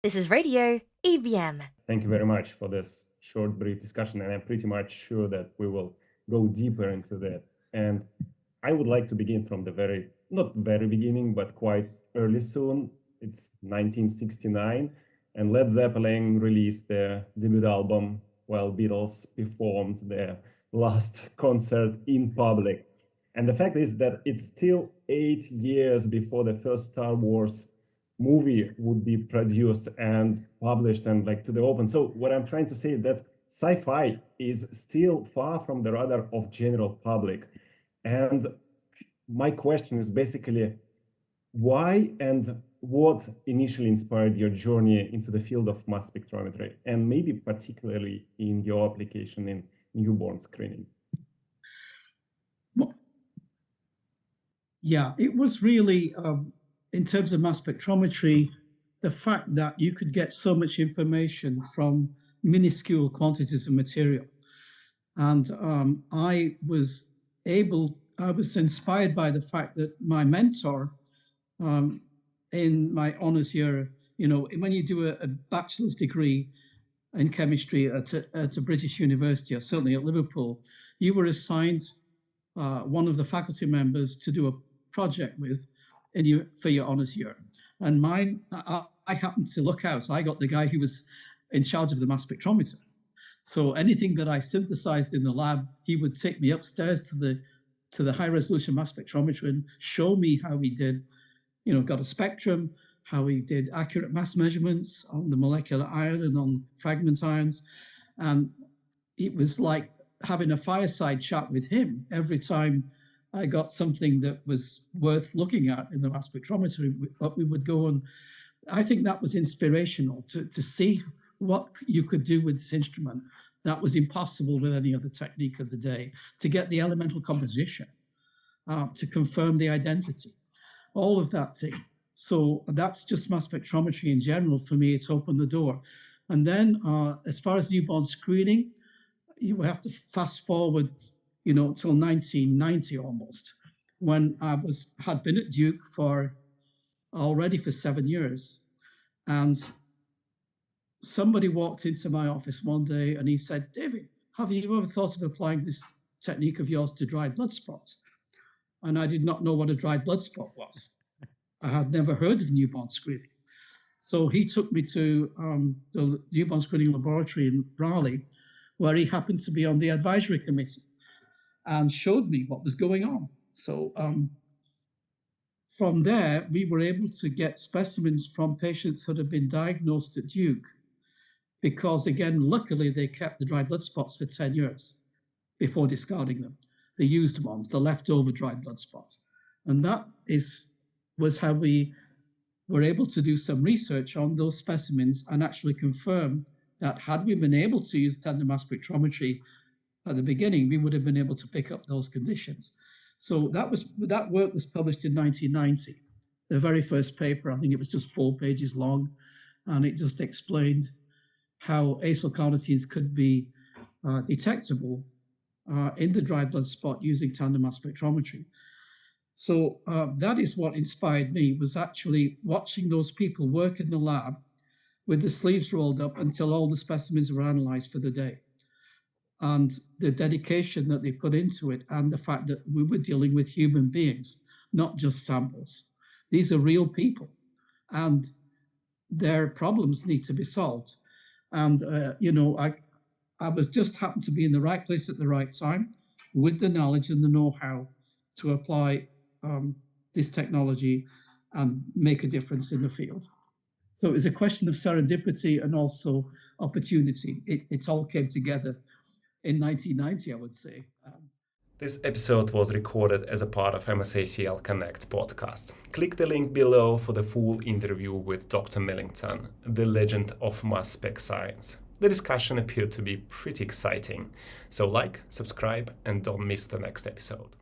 This is Radio EVM. Thank you very much for this short, brief discussion, and I'm pretty much sure that we will go deeper into that. And I would like to begin from the not very beginning, but quite early soon. It's 1969, and Led Zeppelin released their debut album while Beatles performed their last concert in public. And the fact is that it's still 8 years before the first Star Wars movie would be produced and published and like to the open. So what I'm trying to say is that sci-fi is still far from the radar of general public. And my question is basically why and what initially inspired your journey into the field of mass spectrometry, and maybe particularly in your application in newborn screening? Well, yeah, it was really, in terms of mass spectrometry, the fact that you could get so much information from minuscule quantities of material. And I was inspired by the fact that my mentor in my honors year, when you do a bachelor's degree in chemistry at a British university, or certainly at Liverpool, you were assigned one of the faculty members to do a project with for your honors year. And mine, I happened to look out. So I got the guy who was in charge of the mass spectrometer. So anything that I synthesized in the lab, he would take me upstairs to the high resolution mass spectrometer and show me how he did, got a spectrum, how he did accurate mass measurements on the molecular ion and on fragment ions. And it was like having a fireside chat with him every time I got something that was worth looking at in the mass spectrometer. But we would go on. I think that was inspirational to see what you could do with this instrument that was impossible with any other technique of the day, to get the elemental composition, to confirm the identity, all of that thing. So that's just mass spectrometry in general. For me, it's opened the door. And then as far as newborn screening, you have to fast forward, till 1990 almost, when I had been at Duke already for 7 years. And somebody walked into my office one day and he said, "David, have you ever thought of applying this technique of yours to dried blood spots?" And I did not know what a dried blood spot was. I had never heard of newborn screening. So he took me to the newborn screening laboratory in Raleigh, where he happened to be on the advisory committee, and showed me what was going on. So from there, we were able to get specimens from patients that had been diagnosed at Duke, because again, luckily they kept the dried blood spots for 10 years before discarding them. The used ones, the leftover dried blood spots. And that was how we were able to do some research on those specimens and actually confirm that had we been able to use tandem mass spectrometry at the beginning, we would have been able to pick up those conditions. So that work was published in 1990. The very first paper, I think it was just 4 pages long, and it just explained how acylcarnitines could be detectable in the dry blood spot using tandem mass spectrometry. So that is what inspired me, was actually watching those people work in the lab with the sleeves rolled up until all the specimens were analyzed for the day. And the dedication that they put into it, and the fact that we were dealing with human beings, not just samples. These are real people, and their problems need to be solved. And, I was just happened to be in the right place at the right time with the knowledge and the know-how to apply this technology and make a difference in the field. So it was a question of serendipity and also opportunity. It all came together in 1990, I would say. This episode was recorded as a part of MSACL Connect podcast. Click the link below for the full interview with Dr. Millington, the legend of mass spec science. The discussion appeared to be pretty exciting. So like, subscribe, and don't miss the next episode.